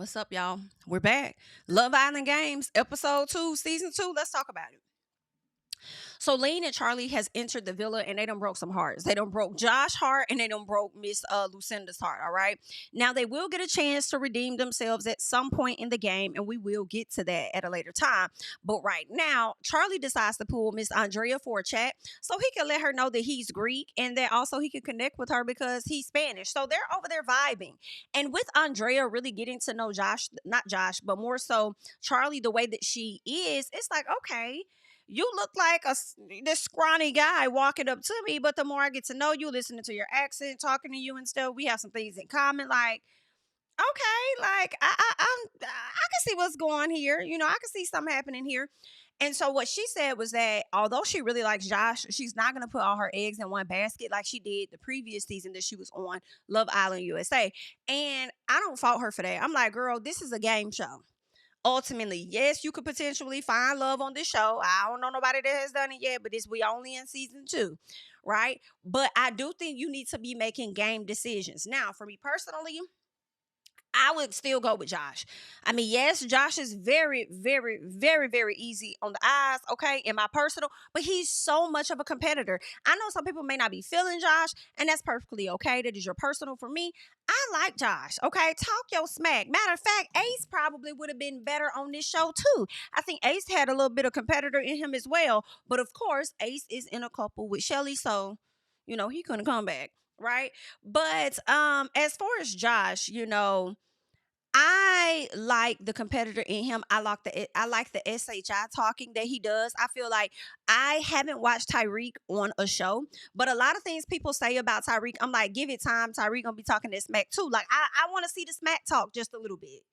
What's up, y'all? We're back. Love Island Games, episode 2, season 2. Let's talk about it. So Lane and Charlie has entered the villa and they done broke some hearts. They done broke Josh's heart and they done broke Miss Lucinda's heart, all right? Now they will get a chance to redeem themselves at some point in the game, and we will get to that at a later time. But right now, Charlie decides to pull Miss Andrea for a chat so he can let her know that he's Greek and that also he can connect with her because he's Spanish. So they're over there vibing. And with Andrea really getting to know Josh, not Josh, but more so Charlie the way that she is, it's like, okay, you look like this scrawny guy walking up to me, but the more I get to know you, listening to your accent, talking to you and stuff, we have some things in common. Like, okay, like I can see what's going on here. You know, I can see something happening here. And so what she said was that although she really likes Josh, she's not gonna put all her eggs in one basket like she did the previous season that she was on Love Island USA. And I don't fault her for that. I'm like, girl, this is a game show. Ultimately, yes, you could potentially find love on this show. I don't know nobody that has done it yet, but we only in season 2, right? But I do think you need to be making game decisions. Now, for me personally, I would still go with Josh. I mean, yes, Josh is very, very, very, very easy on the eyes, okay, in my personal, but he's so much of a competitor. I know some people may not be feeling Josh, and that's perfectly okay. That is your personal. For me, I like Josh, okay? Talk your smack. Matter of fact, Ace probably would have been better on this show, too. I think Ace had a little bit of competitor in him as well, but of course, Ace is in a couple with Chelley, so, he couldn't come back, right? But as far as Josh, I like the competitor in him. I like the SHI talking that he does. I feel like I haven't watched Tyreek on a show, but a lot of things people say about Tyreek, I'm like, give it time. Tyreek gonna be talking that smack too. Like I want to see the smack talk just a little bit.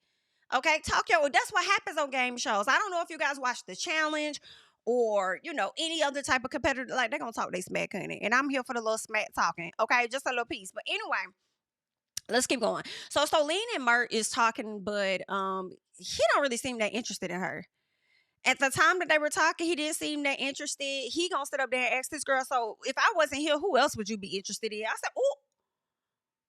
Okay, that's what happens on game shows. I don't know if you guys watch the challenge or any other type of competitor. Like they're gonna talk they smack, honey, and I'm here for the little smack talking. Okay, just a little piece. But anyway, let's keep going. So Lean and Mert is talking, but he don't really seem that interested in her. At the time that they were talking, he didn't seem that interested. He gonna sit up there and ask this girl, so if I wasn't here, who else would you be interested in? I said, oh,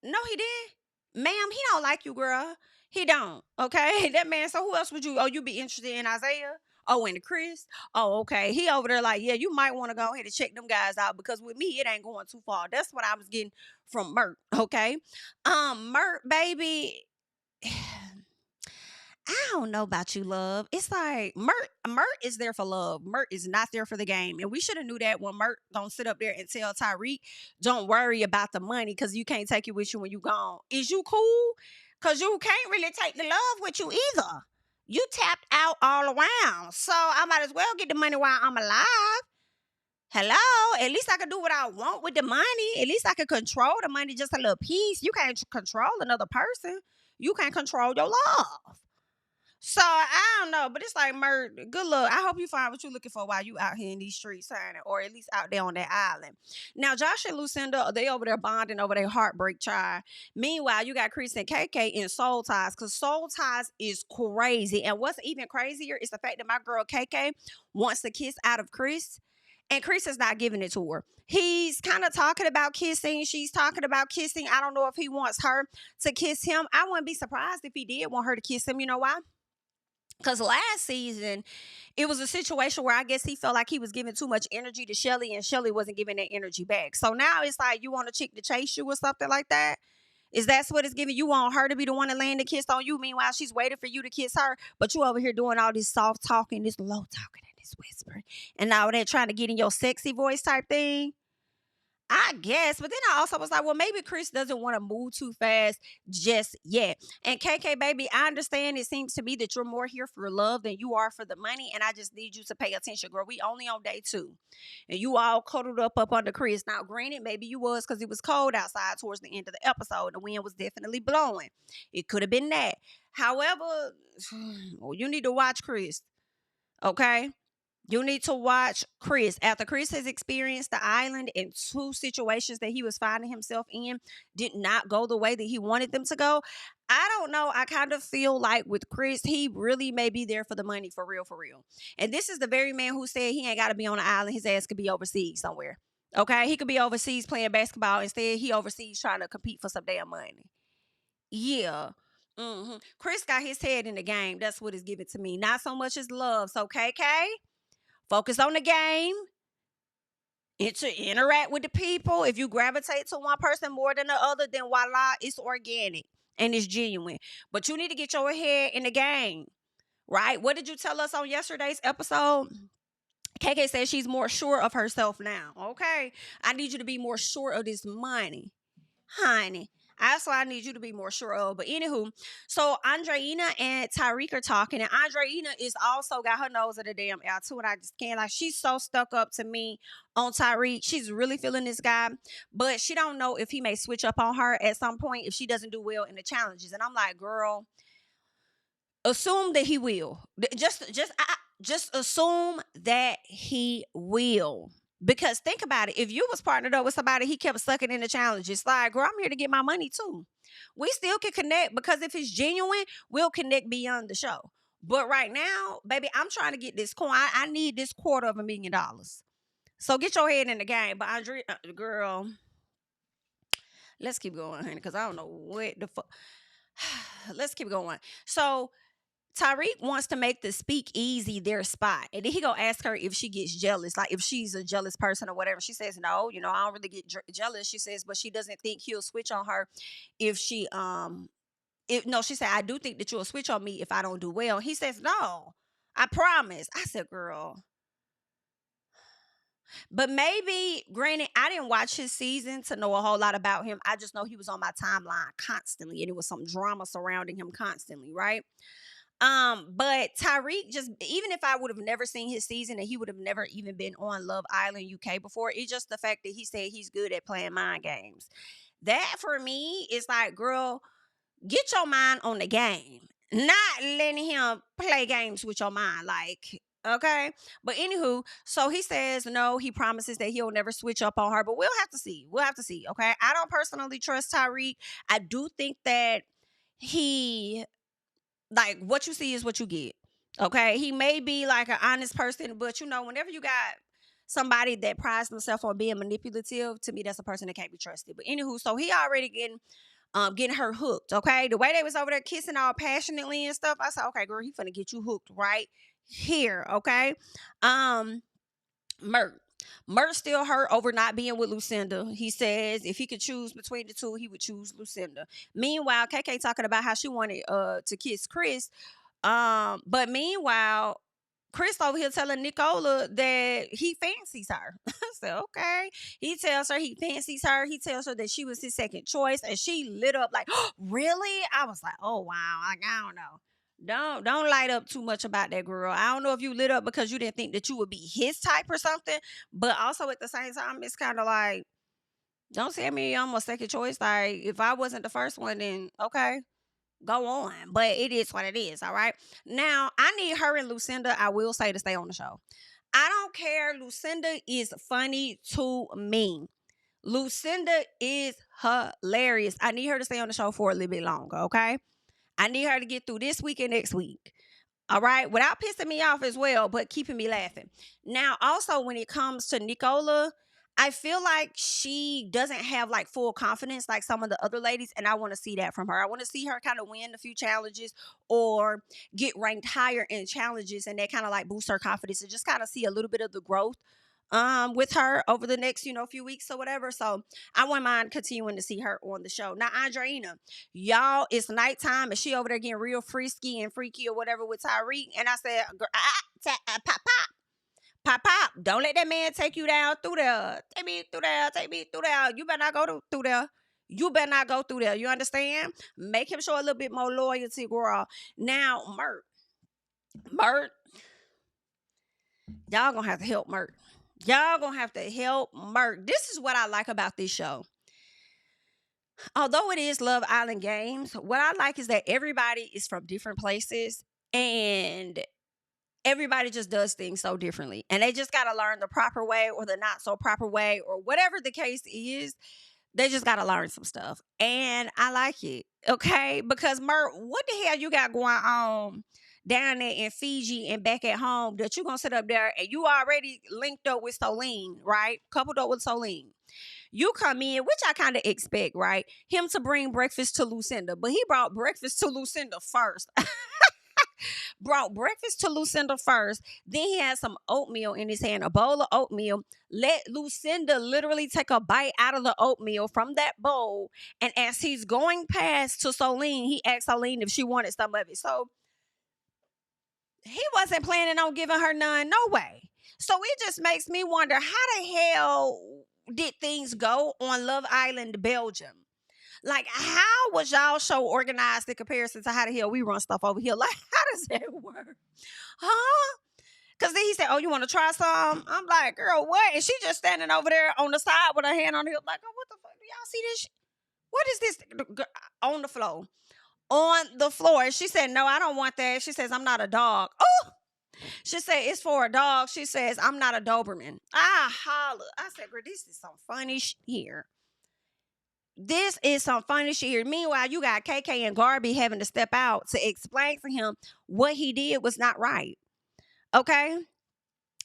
no, he did. Ma'am, he don't like you, girl. He don't. Okay. That man, so who else would you be interested in Isaiah? Oh, and Chris. Oh, okay. He over there like, yeah, you might want to go ahead and check them guys out because with me, it ain't going too far. That's what I was getting from Mert. Okay. Mert, baby. I don't know about you, love. It's like Mert is there for love. Mert is not there for the game. And we should have knew that when Mert don't sit up there and tell Tyreek, don't worry about the money because you can't take it with you when you gone. Is you cool? Because you can't really take the love with you either. You tapped out all around. So I might as well get the money while I'm alive. Hello? At least I can do what I want with the money. At least I can control the money just a little piece. You can't control another person. You can't control your love. So I don't know, but it's like Mert, good luck. I hope you find what you're looking for while you out here in these streets, honey, or at least out there on that island. Now, Josh and Lucinda, they over there bonding over their heartbreak child. Meanwhile, you got Chris and KK in Soul Ties, because Soul Ties is crazy. And what's even crazier is the fact that my girl KK wants to kiss out of Chris. And Chris is not giving it to her. He's kind of talking about kissing. She's talking about kissing. I don't know if he wants her to kiss him. I wouldn't be surprised if he did want her to kiss him. You know why? Because last season, it was a situation where I guess he felt like he was giving too much energy to Chelley and Chelley wasn't giving that energy back. So now it's like you want a chick to chase you or something like that. Is that what it's giving? You want her to be the one to land the kiss on you. Meanwhile, she's waiting for you to kiss her. But you over here doing all this soft talking, this low talking, and this whispering. And now they're trying to get in your sexy voice type thing. I guess, but then I also was like, well, maybe Chris doesn't want to move too fast just yet. And KK, baby, I understand it seems to be that you're more here for love than you are for the money, and I just need you to pay attention, girl. We only on day 2, and you all cuddled up under Chris. Now, granted, maybe you was because it was cold outside towards the end of the episode. The wind was definitely blowing. It could have been that. However, you need to watch Chris, okay? You need to watch Chris. After Chris has experienced the island in 2 situations that he was finding himself in, did not go the way that he wanted them to go. I don't know. I kind of feel like with Chris, he really may be there for the money, for real, for real. And this is the very man who said he ain't got to be on the island. His ass could be overseas somewhere. Okay? He could be overseas playing basketball. Instead, he overseas trying to compete for some damn money. Yeah. Chris got his head in the game. That's what it's giving to me. Not so much as love. So KK, focus on the game. Interact with the people. If you gravitate to one person more than the other, then voila, it's organic and it's genuine. But you need to get your head in the game, right? What did you tell us on yesterday's episode? KK says she's more sure of herself now. Okay. I need you to be more sure of this money, honey. That's what I need you to be more sure of. But anywho, so Andreina and Tyreek are talking, and Andreina is also got her nose in the damn air too. And I just can't, like, she's so stuck up to me on Tyreek. She's really feeling this guy, but she don't know if he may switch up on her at some point if she doesn't do well in the challenges. And I'm like, girl, assume that he will. Just assume that he will. Because think about it. If you was partnered up with somebody, he kept sucking in the challenges. Like, girl, I'm here to get my money too. We still can connect because if it's genuine, we'll connect beyond the show. But right now, baby, I'm trying to get this coin. I need this $250,000. So get your head in the game. But Andrea, girl, let's keep going, honey, because I don't know what the fuck. Let's keep going. So Tyreek wants to make the speakeasy their spot. And then he gonna ask her if she gets jealous, like if she's a jealous person or whatever. She says, no, I don't really get jealous. She says, but she doesn't think he'll switch on her if she, no, she said, I do think that you'll switch on me if I don't do well. He says, no, I promise. I said, girl. But maybe, granted, I didn't watch his season to know a whole lot about him. I just know he was on my timeline constantly and it was some drama surrounding him constantly, right? But Tyreek, just even if I would have never seen his season and he would have never even been on Love Island UK before, it's just the fact that he said he's good at playing mind games. That for me is like, girl, get your mind on the game, not letting him play games with your mind. Like, okay. But anywho, so he says no, he promises that he'll never switch up on her, but we'll have to see. We'll have to see. Okay. I don't personally trust Tyreek. I do think that he, like, what you see is what you get. Okay. He may be like an honest person, but whenever you got somebody that prides themselves on being manipulative, to me, that's a person that can't be trusted. But anywho, so he already getting her hooked. Okay. The way they was over there kissing all passionately and stuff, I said, okay, girl, he finna get you hooked right here. Okay. Mert. Mert still hurt over not being with Lucinda. He says if he could choose between the two, he would choose Lucinda. Meanwhile, KK talking about how she wanted to kiss Chris. But meanwhile, Chris over here telling Nicola that he fancies her. I said, okay. He tells her he fancies her. He tells her that she was his second choice, and she lit up like, oh, really? I was like, oh wow. Like, I don't know. Don't light up too much about that girl. I don't know if you lit up because you didn't think that you would be his type or something, but also at the same time, it's kind of like, don't tell me I'm a second choice. Like, if I wasn't the first one, then okay, go on. But it is what it is. All right. Now I need her and Lucinda, I will say, to stay on the show. I don't care. Lucinda is funny to me. Lucinda is hilarious. I need her to stay on the show for a little bit longer. Okay. I need her to get through this week and next week. All right. Without pissing me off as well, but keeping me laughing. Now, also, when it comes to Nicola, I feel like she doesn't have like full confidence like some of the other ladies. And I want to see that from her. I want to see her kind of win a few challenges or get ranked higher in challenges. And that kind of like boosts her confidence and just kind of see a little bit of the growth with her over the next, few weeks or whatever. So I wouldn't mind continuing to see her on the show. Now, Andreina, y'all, it's nighttime and she over there getting real frisky and freaky or whatever with Tyreek. And I said, pop, don't let that man take you down through there. Take me through there. You better not go through there. You better not go through there. You understand? Make him show a little bit more loyalty, girl. Now, Mert, y'all gonna have to help Mert. Y'all gonna have to help Mert. This is what I like about this show. Although it is Love Island Games, what I like is that everybody is from different places and everybody just does things so differently. And they just gotta learn the proper way or the not so proper way or whatever the case is. They just gotta learn some stuff. And I like it. Okay? Because Mert, what the hell you got going on down there in Fiji and back at home that you gonna sit up there and you already linked up with Solene, right? Coupled up with Solene. You come in, which I kind of expect, right? Him to bring breakfast to Lucinda, but he brought breakfast to Lucinda first. Brought breakfast to Lucinda first. Then he had some oatmeal in his hand, a bowl of oatmeal. Let Lucinda literally take a bite out of the oatmeal from that bowl. And as he's going past to Solene, he asked Solene if she wanted some of it. So he wasn't planning on giving her none, no way. So it just makes me wonder, how the hell did things go on Love Island, Belgium? Like, how was y'all show organized in comparison to how the hell we run stuff over here? Like, how does that work? Huh? Because then he said, oh, you want to try some? I'm like, girl, what? And she just standing over there on the side with her hand on the hip, like, oh, what the fuck? Do y'all see this? What is this? On the floor. On the floor. And she said, no, I don't want that. She says, I'm not a dog. Oh! She said, it's for a dog. She says, I'm not a Doberman. I holler. I said, girl, this is some funny shit here. This is some funny shit here. Meanwhile, you got KK and Garby having to step out to explain to him what he did was not right. Okay?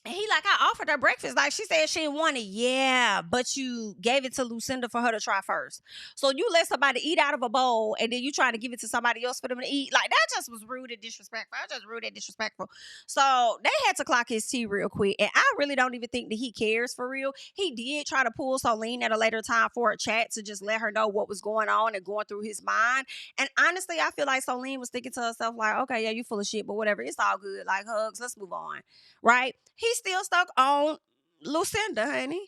And he like, I offered her breakfast. Like, she said she didn't want it. Yeah, but you gave it to Lucinda for her to try first. So you let somebody eat out of a bowl and then you trying to give it to somebody else for them to eat. Like, that just was rude and disrespectful. That's just rude and disrespectful. So they had to clock his tea real quick. And I really don't even think that he cares for real. He did try to pull Solene at a later time for a chat to just let her know what was going on and going through his mind. And honestly, I feel like Solene was thinking to herself, like, okay, yeah, you full of shit, but whatever. It's all good. Like, hugs. Let's move on. Right? He's still stuck on Lucinda, honey.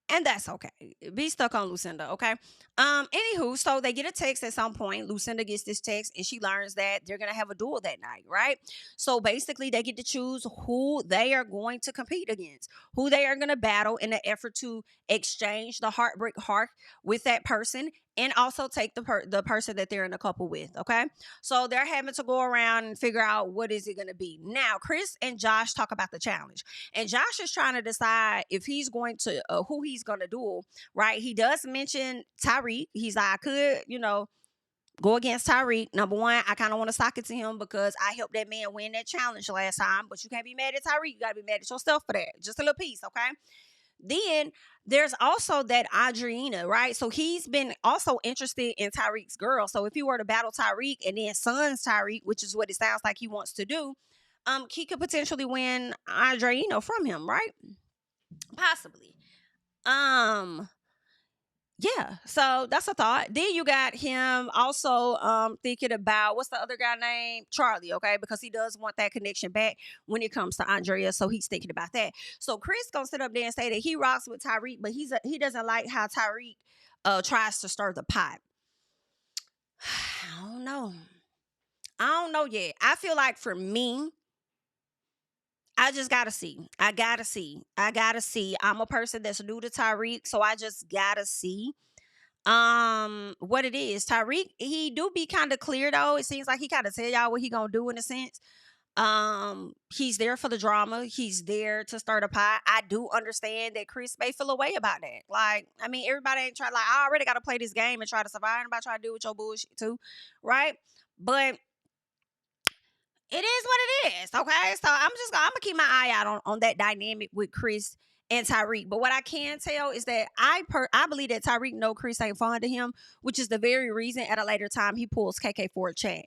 And that's okay. Be stuck on Lucinda, okay? Anywho, so they get a text at some point. Lucinda gets this text and she learns that they're gonna have a duel that night, right? So basically they get to choose who they are going to compete against, who they are gonna battle in an effort to exchange the heartbreak heart with that person and also take the person that they're in a couple with, okay? So they're having to go around and figure out what is it gonna be. Now, Chris and Josh talk about the challenge. And Josh is trying to decide if he's going to, who he's going to duel, right? He does mention Tyreek. He's like, I could, go against Tyreek. Number one, I kind of want to sock it to him because I helped that man win that challenge last time. But you can't be mad at Tyreek. You got to be mad at yourself for that. Just a little piece, okay? Then there's also that Adriana, right? So he's been also interested in Tyreek's girl. So if he were to battle Tyreek and then sons Tyreek, which is what it sounds like he wants to do, he could potentially win Adriana from him, right? Possibly. Yeah, so that's a thought. Then you got him also thinking about, what's the other guy named? Charlie, okay? Because he does want that connection back when it comes to Andrea, so he's thinking about that. So Chris gonna sit up there and say that he rocks with Tyreek, but he doesn't like how Tyreek tries to stir the pot. I don't know yet. I feel like for me, I just gotta see. I gotta see. I'm a person that's new to Tyreek, so I just gotta see what it is. Tyreek, he do be kind of clear though. It seems like he kind of tell y'all what he gonna do in a sense. He's there for the drama. He's there to stir the pot. I do understand that Chris may feel a way about that. Like, I mean, everybody ain't trying, like, I already gotta play this game and try to survive. Anybody try to do with your bullshit too, right? But it is what it is, okay? So I'm gonna keep my eye out on that dynamic with Chris and Tyreek. But what I can tell is that I believe that Tyreek know Chris ain't fond of him, which is the very reason at a later time he pulls KK for a chat.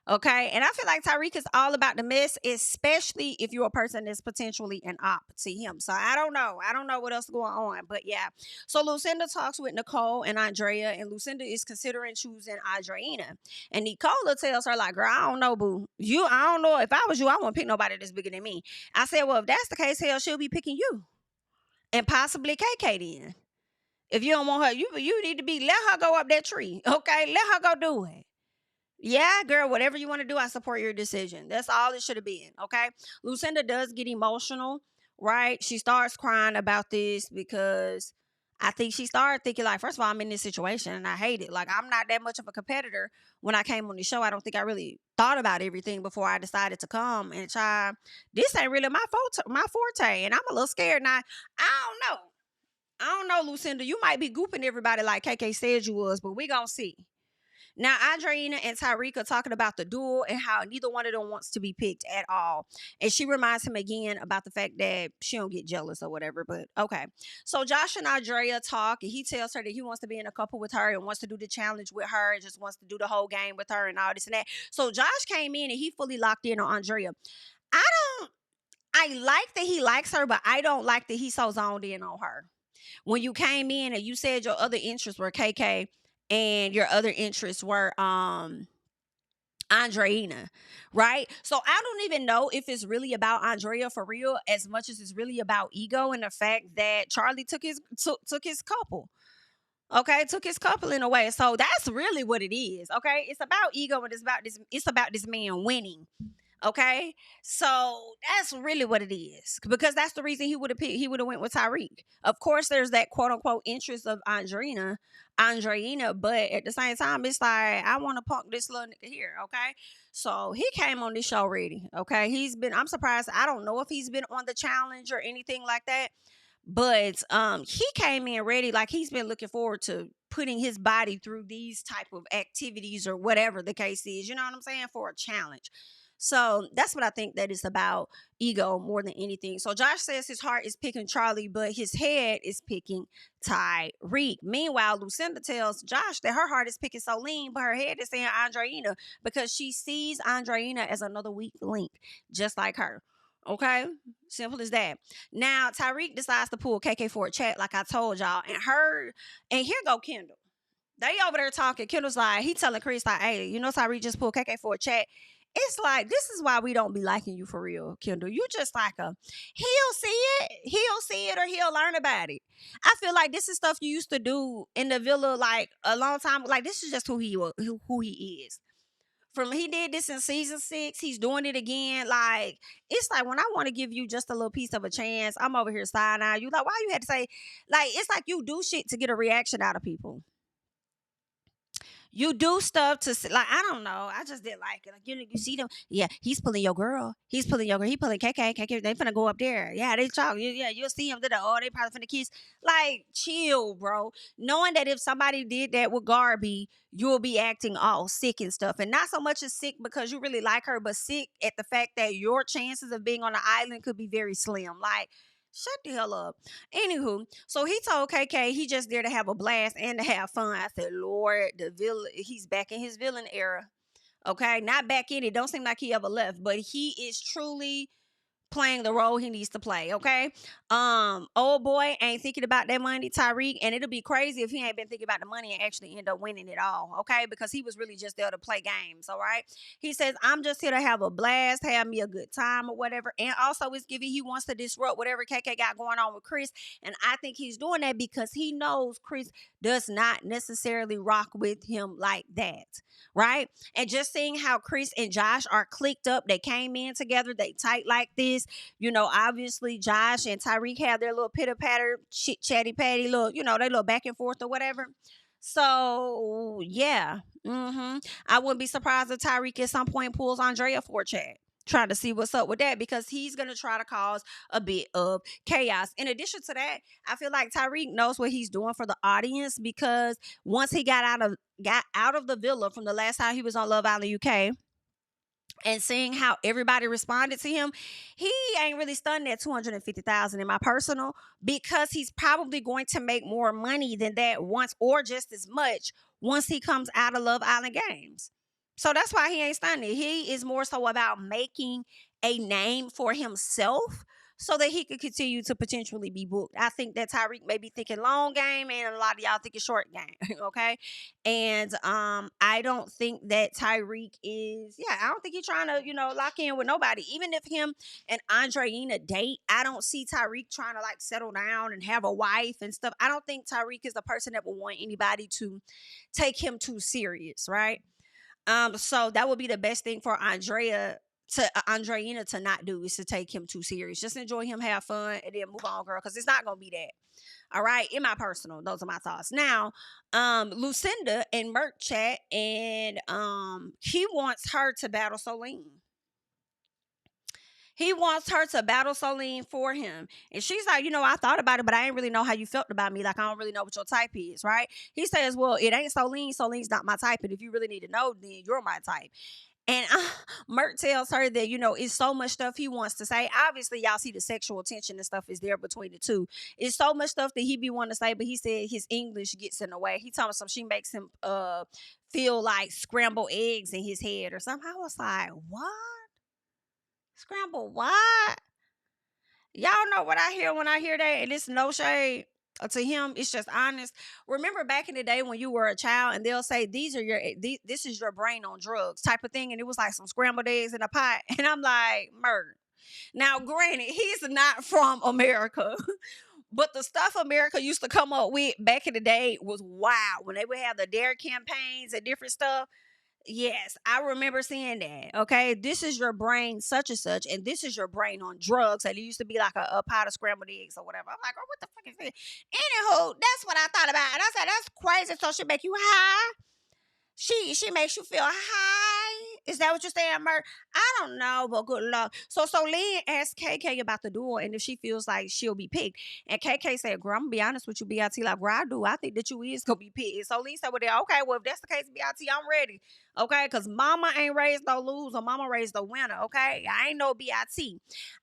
Okay, and I feel like Tyreek is all about the mess, especially if you're a person that's potentially an op to him. So I don't know what else is going on, but yeah. So Lucinda talks with Nicole and Andrea, and Lucinda is considering choosing Adriana. And Nicola tells her, like, girl, I don't know, boo. I don't know. If I was you, I wouldn't pick nobody that's bigger than me. I said, well, if that's the case, hell, she'll be picking you. And possibly KK then. If you don't want her, you need to let her go up that tree. Okay? Let her go do it. Yeah, girl, whatever you want to do, I support your decision. That's all it should have been, okay? Lucinda does get emotional, right? She starts crying about this because I think she started thinking, like, first of all, I'm in this situation and I hate it. Like, I'm not that much of a competitor. When I came on the show, I don't think I really thought about everything before I decided to come and try. This ain't really my forte, and I'm a little scared. Now, I don't know, Lucinda. You might be gooping everybody like KK said you was, but we gonna see. Now, Andreina and Tyreek are talking about the duel and how neither one of them wants to be picked at all. And she reminds him again about the fact that she don't get jealous or whatever. But okay. So Josh and Andrea talk, and he tells her that he wants to be in a couple with her and wants to do the challenge with her and just wants to do the whole game with her and all this and that. So Josh came in and he fully locked in on Andrea. I don't I like that he likes her, but I don't like that he's so zoned in on her. When you came in and you said your other interests were KK and your other interests were Andreina, right? So I don't even know if it's really about Andrea for real as much as it's really about ego and the fact that Charlie took his couple. Okay, took his couple in a way. So that's really what it is. Okay, it's about ego and it's about this man winning. Okay, so that's really what it is because that's the reason he would have went with Tyreek. Of course, there's that quote unquote interest of Andreina, but at the same time, it's like I want to punk this little nigga here. Okay, so he came on this show ready. Okay, I'm surprised. I don't know if he's been on the challenge or anything like that, but he came in ready, like he's been looking forward to putting his body through these type of activities or whatever the case is. You know what I'm saying, for a challenge. So that's what I think that is about, ego more than anything. So Josh says his heart is picking Charlie, but his head is picking Tyreek. Meanwhile, Lucinda tells Josh that her heart is picking Solene, but her head is saying Andreina because she sees Andreina as another weak link, just like her. Okay, simple as that. Now Tyreek decides to pull KK for a chat, like I told y'all, and here go Kendall. They over there talking. Kendall's like, he telling Chris like, hey, you know Tyreek just pulled KK for a chat. It's like, this is why we don't be liking you for real, Kendall. You just like he'll see it or he'll learn about it. I feel like this is stuff you used to do in the villa like a long time. Like this is just who he is. From he did this in season 6, he's doing it again. Like it's like when I want to give you just a little piece of a chance, I'm over here side eye you. Like why you had to say, like it's like you do shit to get a reaction out of people. You do stuff to like I don't know. I just didn't like it. Like you see them. Yeah, he's pulling your girl. He's pulling your girl. He pulling KK. KK. They finna go up there. Yeah, they talk. Yeah, you'll see him. Oh, they probably finna kiss. Like chill, bro. Knowing that if somebody did that with Garby, you'll be acting all sick and stuff, and not so much as sick because you really like her, but sick at the fact that your chances of being on the island could be very slim. Like shut the hell up. Anywho, so he told KK he just there to have a blast and to have fun. I said, Lord, the villain, he's back in his villain era. Okay, not back in it. Don't seem like he ever left, but he is truly playing the role he needs to play. Okay. Old boy ain't thinking about that money, Tyreek, and it'll be crazy if he ain't been thinking about the money and actually end up winning it all. Okay, because he was really just there to play games. All right. He says, I'm just here to have a blast, have me a good time or whatever. And also it's giving he wants to disrupt whatever KK got going on with Chris. And I think he's doing that because he knows Chris does not necessarily rock with him like that. Right. And just seeing how Chris and Josh are clicked up, they came in together, they tight like this. You know, obviously Josh and Tyreek have their little pitter patter, chit chatty patty, little, you know, they little back and forth or whatever. So yeah, I wouldn't be surprised if Tyreek at some point pulls Andrea for a chat, trying to see what's up with that because he's gonna try to cause a bit of chaos. In addition to that, I feel like Tyreek knows what he's doing for the audience because once he got out of the villa from the last time he was on Love Island UK and seeing how everybody responded to him, he ain't really stunned at 250,000 in my personal, because he's probably going to make more money than that once, or just as much once he comes out of Love Island Games. So that's why he ain't stunned it. He is more so about making a name for himself so that he could continue to potentially be booked. I think that Tyreek may be thinking long game and a lot of y'all thinking short game. Okay. And I don't think that Tyreek is, I don't think he's trying to, lock in with nobody. Even if him and Andreina date, I don't see Tyreek trying to like settle down and have a wife and stuff. I don't think Tyreek is the person that would want anybody to take him too serious, right? So that would be the best thing for Andreina to not do, is to take him too serious. Just enjoy him, have fun, and then move on, girl, because it's not gonna be that. All right, in my personal, those are my thoughts. Now, Lucinda and Mert chat, and he wants her to battle Solene. He wants her to battle Solean for him. And she's like, I thought about it, but I didn't really know how you felt about me. Like, I don't really know what your type is, right? He says, well, it ain't Solean. Solean's not my type. And if you really need to know, then you're my type. And Mert tells her that, it's so much stuff he wants to say. Obviously, y'all see the sexual tension and stuff is there between the two. It's so much stuff that he be wanting to say, but he said his English gets in the way. He told me she makes him feel like scrambled eggs in his head or something. I was like, what? Scrambled what? Y'all know what I hear when I hear that, and it's no shade to him. It's just honest. Remember back in the day when you were a child, and they'll say this is your brain on drugs type of thing, and it was like some scrambled eggs in a pot, and I'm like, Mert. Now, granted, he's not from America. But the stuff America used to come up with back in the day was wild. When they would have the dare campaigns and different stuff. Yes, I remember seeing that. Okay, this is your brain, such and such, and this is your brain on drugs. And it used to be like a pot of scrambled eggs or whatever. I'm like, oh, what the fuck is this? Anywho, that's what I thought about. And I said, that's crazy. So she make you high? She makes you feel high? Is that what you're saying, Mert? I don't know, but good luck. So Lynn asked KK about the duel and if she feels like she'll be picked. And KK said, girl, I'm gonna be honest with you, BIT. Like, girl, I do. I think that you is gonna be picked. So Lynn said, well, okay, well, if that's the case, BIT, I'm ready. Okay, because mama ain't raised no loser, mama raised a winner. Okay, I ain't no BIT.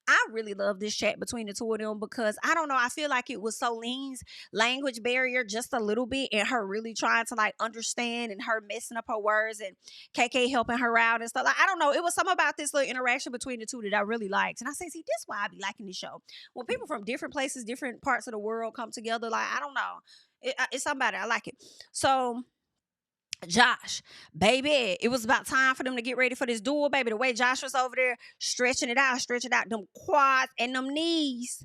I really love this chat between the two of them because I don't know, I feel like it was Soline's language barrier just a little bit and her really trying to like understand and her messing up her words and KK helping her out and stuff. Like, I don't know, it was something about this little interaction between the two that I really liked. And I say, see, this is why I be liking this show. When people from different places, different parts of the world come together, like, I don't know, it's somebody I like it. So Josh, baby, it was about time for them to get ready for this duel, baby. The way Josh was over there stretching it out, them quads and them knees.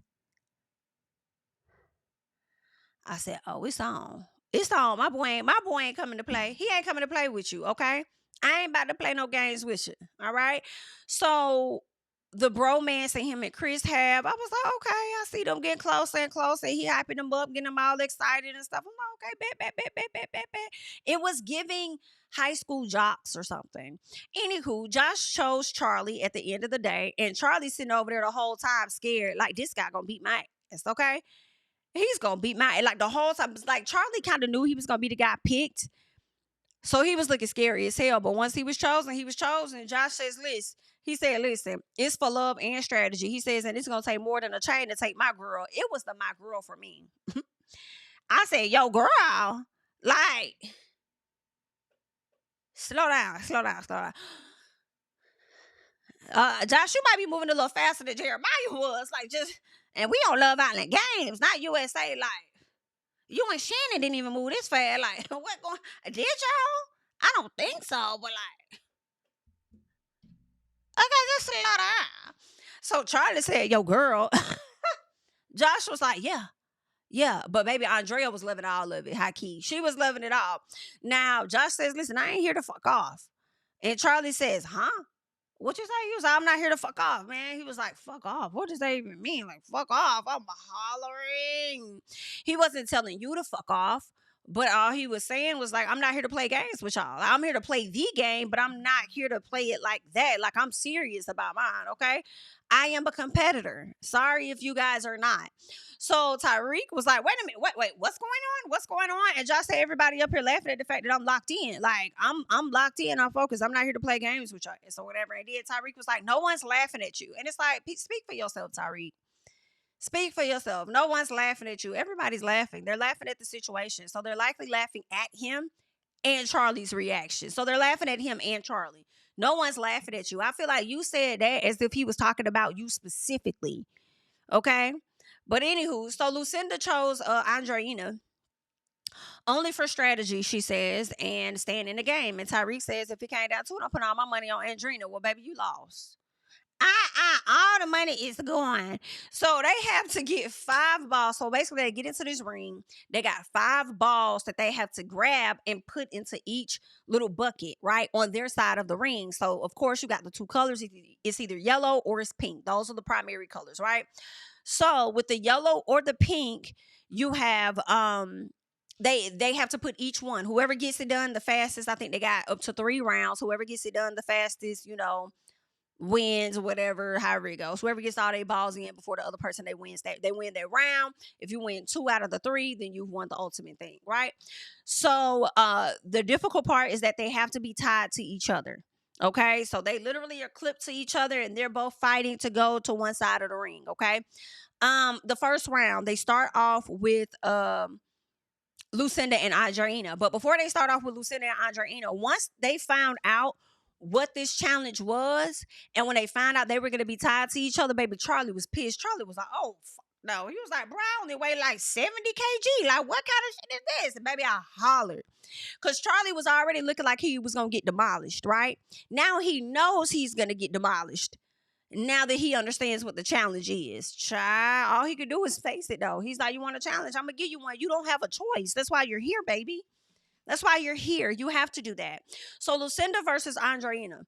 I said, oh, it's on. It's on. My boy ain't coming to play. He ain't coming to play with you, okay? I ain't about to play no games with you, all right? So the bromance and him and Chris have, I was like, okay, I see them getting closer and closer. He hyping them up, getting them all excited and stuff. I'm like, okay, bet. It was giving high school jocks or something. Anywho, Josh chose Charlie at the end of the day, and Charlie's sitting over there the whole time scared, like, this guy gonna beat my ass, okay? He's gonna beat my ass. Like, the whole time, it's like Charlie kind of knew he was gonna be the guy picked. So he was looking scary as hell. But once he was chosen, Josh says, listen, it's for love and strategy. He says, and it's going to take more than a chain to take my girl. It was my girl for me. I said, yo, girl, like, slow down. Josh, you might be moving a little faster than Jeremiah was. Like, and we on Love Island Games, not USA. Like, you and Shannon didn't even move this fast. Like, what going? Did y'all? I don't think so, but like, okay, just slow down. So Charlie said, yo, girl. Josh was like, yeah. But baby, Andrea was loving all of it, high key. She was loving it all. Now, Josh says, listen, I ain't here to fuck off. And Charlie says, huh? What you say? He was like, I'm not here to fuck off, man. He was like, fuck off. What does that even mean? Like, fuck off. I'm hollering. He wasn't telling you to fuck off, but all he was saying was like, I'm not here to play games with y'all. I'm here to play the game, but I'm not here to play it like that. Like, I'm serious about mine, okay? I am a competitor. Sorry if you guys are not. So Tyreek was like, wait a minute, wait, what's going on? What's going on? And Josh said, everybody up here laughing at the fact that I'm locked in. Like, I'm locked in, I'm focused. I'm not here to play games with y'all. So whatever. And then Tyreek was like, no one's laughing at you. And it's like, speak for yourself, Tyreek. Speak for yourself. No one's laughing at you. Everybody's laughing. They're laughing at the situation. So they're likely laughing at him and Charlie's reaction. So they're laughing at him and Charlie. No one's laughing at you. I feel like you said that as if he was talking about you specifically. Okay? But anywho, so Lucinda chose Andreina only for strategy, she says, and staying in the game. And Tyreek says, if it came down to it, I'm putting all my money on Andreina. Well, baby, you lost. All the money is gone. So they have to get 5 balls. So basically, they get into this ring. They got 5 balls that they have to grab and put into each little bucket, right, on their side of the ring. So, of course, you got the 2 colors. It's either yellow or it's pink. Those are the primary colors, right? So with the yellow or the pink, you have they have to put each one. Whoever gets it done the fastest, I think they got up to 3 rounds. Whoever gets it done the fastest, wins, whatever, however it goes. Whoever gets all their balls in before the other person, they win that round. If you win 2 out of the 3, then you've won the ultimate thing, right? So the difficult part is that they have to be tied to each other. Okay, so they literally are clipped to each other and they're both fighting to go to one side of the ring. Okay. The first round, they start off with Lucinda and Andrea. But before they start off with Lucinda and Andrea, once they found out what this challenge was, and when they found out they were going to be tied to each other, baby, Charlie was pissed. Charlie was like, oh, no. He was like, bro, I only weigh like 70 kg. Like, what kind of shit is this? And baby, I hollered. Because Charlie was already looking like he was going to get demolished, right? Now he knows he's going to get demolished. Now that he understands what the challenge is. Child, all he could do is face it, though. He's like, you want a challenge? I'm going to give you one. You don't have a choice. That's why you're here, baby. That's why you're here. You have to do that. So Lucinda versus Andrea.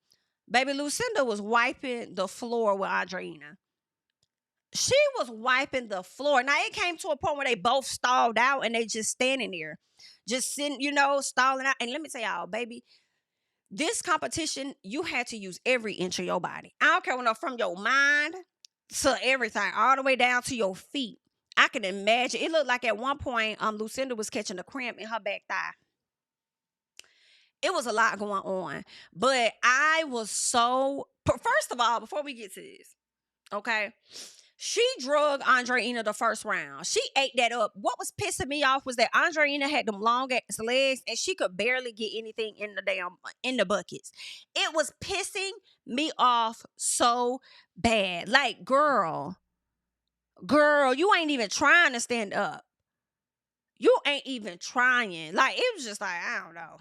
Baby, Lucinda was wiping the floor with Andrea. She was wiping the floor. Now, it came to a point where they both stalled out and they just standing there. Just sitting, stalling out. And let me tell y'all, baby, this competition, you had to use every inch of your body. I don't care from your mind to everything, all the way down to your feet. I can imagine. It looked like at one point, Lucinda was catching a cramp in her back thigh. It was a lot going on. But I was first of all, before we get to this, okay, she drug Andrea the first round. She ate that up. What was pissing me off was that Andrea had them long ass legs and she could barely get anything in the buckets. It was pissing me off so bad. Like, girl, you ain't even trying to stand up. You ain't even trying. Like, it was just like, I don't know.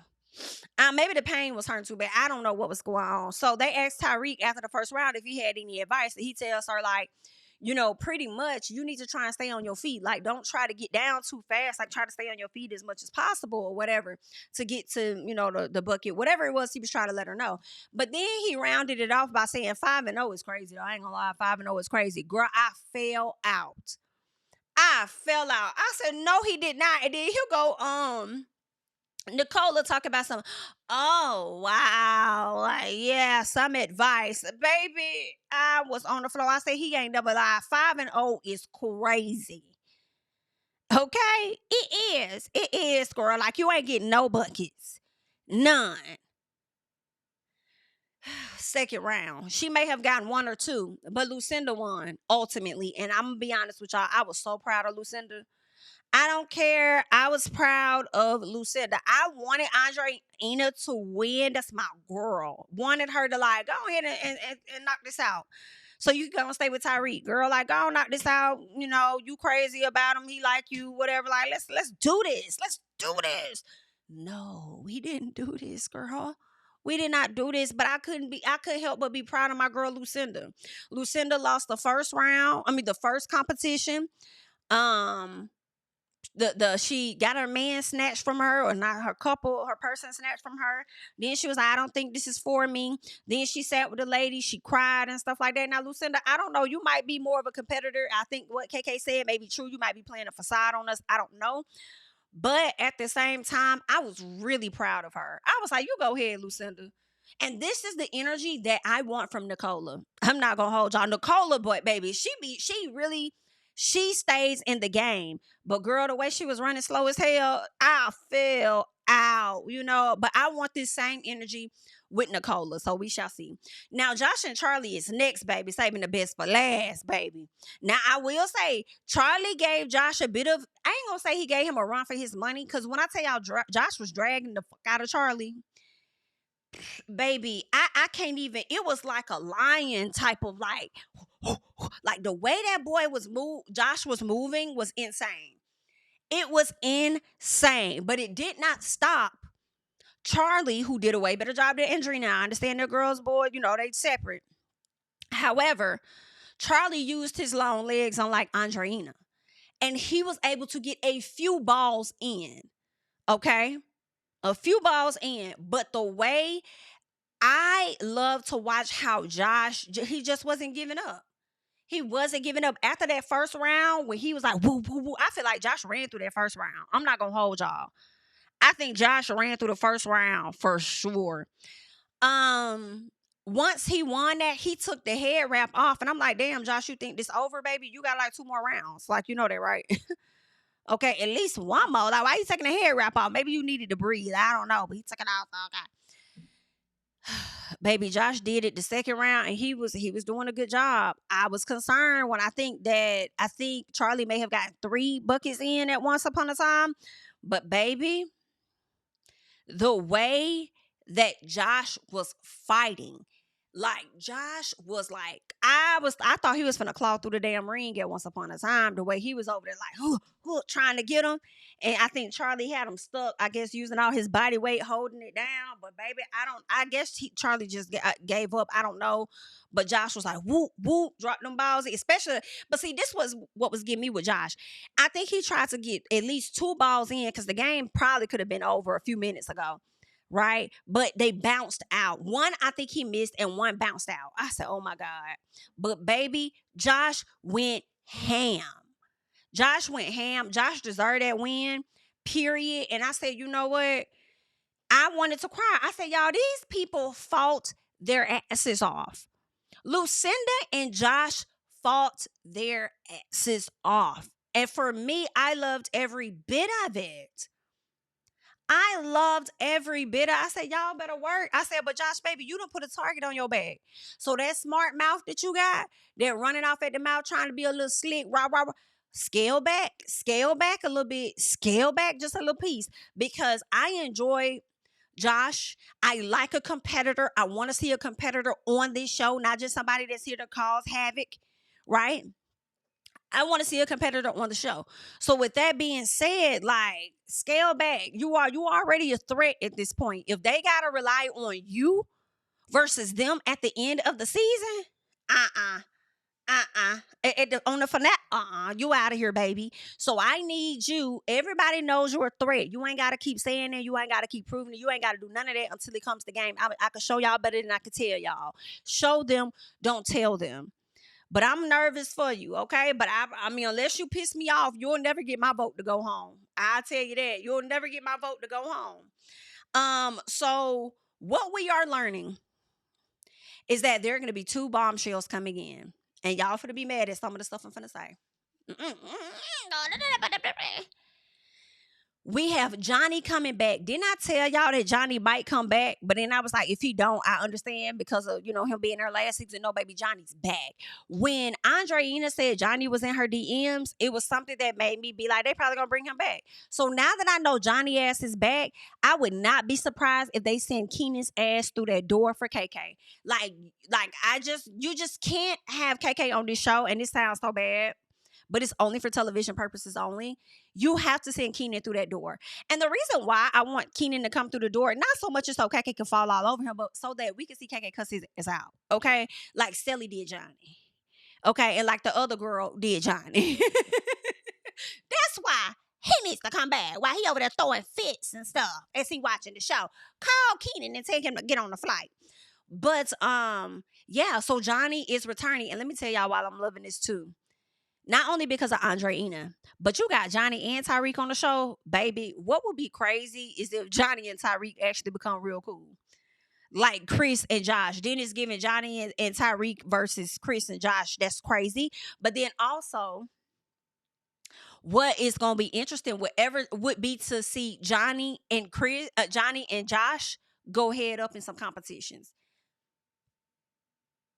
Maybe the pain was hurting too bad. I don't know what was going on. So they asked Tyreek after the first round if he had any advice. And he tells her, like, pretty much you need to try and stay on your feet. Like, don't try to get down too fast. Like, try to stay on your feet as much as possible or whatever to get to, the bucket. Whatever it was, he was trying to let her know. But then he rounded it off by saying 5-0 is crazy. Though. I ain't gonna lie, 5-0 is crazy. Girl, I fell out. I said, no, he did not. And then he'll go, Nicola talk about some, oh, wow. Like, yeah, some advice. Baby, I was on the floor. I said, he ain't never lied. 5-0 is crazy. Okay? It is, girl. Like, you ain't getting no buckets. None. Second round. She may have gotten 1 or 2, but Lucinda won ultimately. And I'm going to be honest with y'all. I was so proud of Lucinda. I don't care. I was proud of Lucinda. I wanted Andrea to win. That's my girl. Wanted her to like go ahead and knock this out. So you can go and stay with Tyreek, girl. Like, go knock this out. You crazy about him. He like you, whatever. Like, let's do this. Let's do this. No, we didn't do this, girl. We did not do this, but I couldn't help but be proud of my girl Lucinda. Lucinda lost the first competition. She got her man snatched from her, or not her person snatched from her. Then she was like, I don't think this is for me. Then she sat with the lady, she cried and stuff like that. Now, Lucinda, I don't know, you might be more of a competitor. I think what KK said may be true. You might be playing a facade on us. I don't know. But at the same time, I was really proud of her. I was like, you go ahead, Lucinda. And this is the energy that I want from Nicola. I'm not gonna hold y'all. Nicola, but baby, she stays in the game. But girl, the way she was running slow as hell, I fell out, But I want this same energy with Nicola. So we shall see. Now, Josh and Charlie is next, baby. Saving the best for last, baby. Now, I will say, Charlie gave Josh I ain't gonna say he gave him a run for his money. Because when I tell y'all, Josh was dragging the fuck out of Charlie. Baby, I can't even, it was like a lion type of like the way that boy Josh was moving was insane. It was insane, but it did not stop Charlie, who did a way better job than Andrea. Now, I understand they're girls, boy, they separate. However, Charlie used his long legs unlike Andrea, and he was able to get a few balls in, okay? A few balls in, but the way I love to watch how Josh, he just wasn't giving up. He wasn't giving up. After that first round, when he was like, woo, woo, woo, I feel like Josh ran through that first round. I'm not going to hold y'all. I think Josh ran through the first round for sure. once he won that, he took the head wrap off. And I'm like, damn, Josh, you think this over, baby? You got like 2 more rounds. Like, you know that, right? Okay, at least one more. Like, why you taking the head wrap off? Maybe you needed to breathe. I don't know. But he took it off. Okay. Baby, Josh did it the second round, and he was doing a good job. I was concerned when I think Charlie may have gotten 3 buckets in at once upon a time. But baby, the way that Josh was fighting, like Josh was like, I thought he was finna claw through the damn ring at once upon a time. The way he was over there like trying to get him. And I think Charlie had him stuck, I guess, using all his body weight, holding it down. But baby, I guess Charlie just gave up. I don't know. But Josh was like, whoop, whoop, drop them balls. Especially, but see, this was what was getting me with Josh. I think he tried to get at least 2 balls in because the game probably could have been over a few minutes ago. Right? But they bounced out. One, I think he missed, and one bounced out. I said, oh my God. But baby, Josh went ham. Josh went ham. Josh deserved that win, period. And I said, you know what? I wanted to cry. I said, y'all, these people fought their asses off. Lucinda and Josh fought their asses off. And for me, I loved every bit of it. I loved every bit of it. I said, y'all better work. I said, but Josh, baby, you done put a target on your back. So that smart mouth that you got, that running off at the mouth trying to be a little slick, rah, rah, rah, scale back a little bit, scale back just a little piece. Because I enjoy Josh. I like a competitor. I want to see a competitor on this show, not just somebody that's here to cause havoc, right? I want to see a competitor on the show. So with that being said, like, scale back. You already a threat at this point. If they gotta rely on you versus them at the end of the season, on the finale, you out of here, baby. So I need you. Everybody knows you're a threat. You ain't gotta keep saying it. You ain't gotta keep proving it. You ain't gotta do none of that until it comes to game. I can show y'all better than I can tell y'all. Show them, don't tell them. But I'm nervous for you, okay? But I mean, unless you piss me off, you'll never get my vote to go home. I'll tell you that. You'll never get my vote to go home. So what we are learning is that there are going to be 2 bombshells coming in. And y'all finna be mad at some of the stuff I'm finna say. We have Johnny coming back. Didn't I tell y'all that Johnny might come back? But then I was like, if he don't, I understand because of, him being there last season. No, baby, Johnny's back. When Andrea said Johnny was in her DMs, it was something that made me be like, they probably gonna bring him back. So now that I know Johnny ass is back, I would not be surprised if they send Keenan's ass through that door for KK. You just can't have KK on this show, and this sounds so bad, but it's only for television purposes only. You have to send Keenan through that door. And the reason why I want Keenan to come through the door, not so much so KK can fall all over him, but so that we can see KK cuss his ass out, okay? Like Sally did Johnny, okay? And like the other girl did Johnny. That's why he needs to come back while he over there throwing fits and stuff as he watching the show. Call Keenan and tell him to get on the flight. But, yeah, so Johnny is returning. And let me tell y'all why I'm loving this too. Not only because of Andrea, but you got Johnny and Tyreek on the show, baby. What would be crazy is if Johnny and Tyreek actually become real cool. Like Chris and Josh. Then it's giving Johnny and Tyreek versus Chris and Josh. That's crazy. But then also, what is going to be interesting, whatever would be to see Johnny and Josh go head up in some competitions.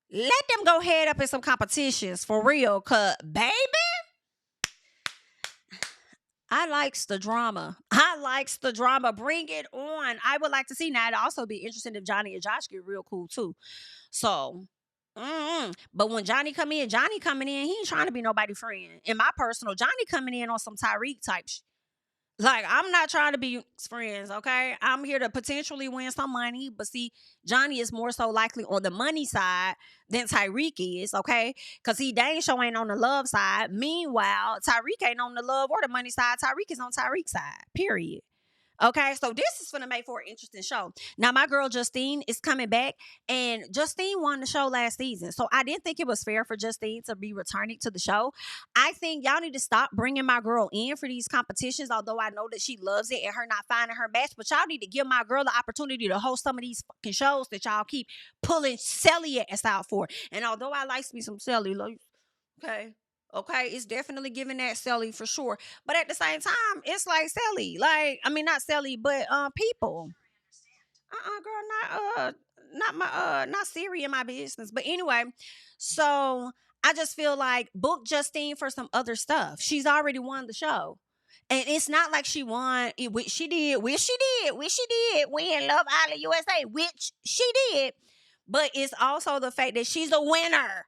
Let them go head up in some competitions for real, cause baby, I likes the drama. Bring it on. I would like to see. Now it'd also be interesting if Johnny and Josh get real cool too. So, but when Johnny coming in, he ain't trying to be nobody friend. In my personal, Johnny coming in on some Tyreek type shit. Like, I'm not trying to be friends, okay? I'm here to potentially win some money. But see, Johnny is more so likely on the money side than Tyreek is, okay? Because he dang sure ain't on the love side. Meanwhile, Tyreek ain't on the love or the money side. Tyreek is on Tyreek's side, period. Okay, so this is gonna make for an interesting show. Now, my girl Justine is coming back, and Justine won the show last season. So I didn't think it was fair for Justine to be returning to the show. I think y'all need to stop bringing my girl in for these competitions, although I know that she loves it and her not finding her match. But y'all need to give my girl the opportunity to host some of these fucking shows that y'all keep pulling Celly ass out for. And although I like me some Celly, like, okay. Okay, it's definitely giving that Sally for sure. But at the same time, it's like Sally. Like, I mean not Sally, but people. Girl, not Siri in my business. But anyway, so I just feel like book Justine for some other stuff. She's already won the show. And it's not like she won, which she did win Love Island USA, which she did. But it's also the fact that she's a winner.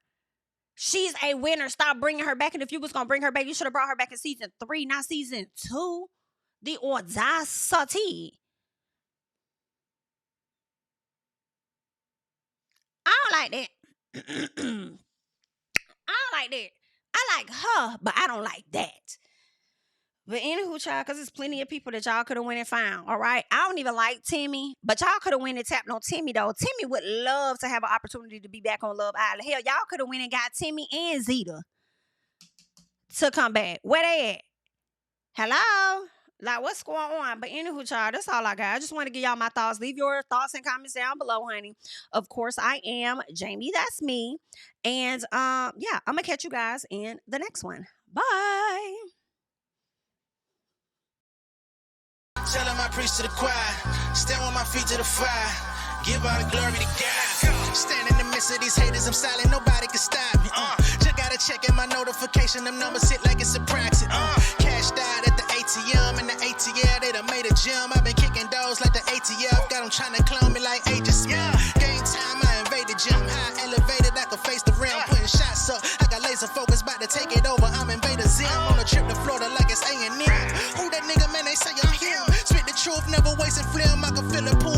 She's a winner. Stop bringing her back. And if you was going to bring her back, you should have brought her back in season 3, not season 2. The audacity. I don't like that. I don't like that. I like her, but I don't like that. But anywho, child, because there's plenty of people that y'all could have went and found, all right? I don't even like Timmy, but y'all could have went and tapped on Timmy, though. Timmy would love to have an opportunity to be back on Love Island. Hell, y'all could have went and got Timmy and Zeta to come back. Where they at? Hello? Like, what's going on? But anywho, child, that's all I got. I just want to give y'all my thoughts. Leave your thoughts and comments down below, honey. Of course, I am Jamie. That's me. And, yeah, I'm going to catch you guys in the next one. Bye. Telling my priest to the choir, stand with my feet to the fire, give all the glory to God. Stand in the midst of these haters, I'm silent, nobody can stop me. Just gotta check in my notification, them numbers hit like it's a proxy. Cash died at the ATM, and the ATL, they done made a gym. I've been kicking doors like the ATF, got them trying to clone me like Agent Smith. Game time, I invaded gym, high elevated, I can face the rim, putting shots up. I got laser focus, about to take it over, I'm Invader Zim. On a trip to Florida like it's A&M. Who that nigga, man, they say I'm him. Spit the truth, never wasting film, I can feel it pull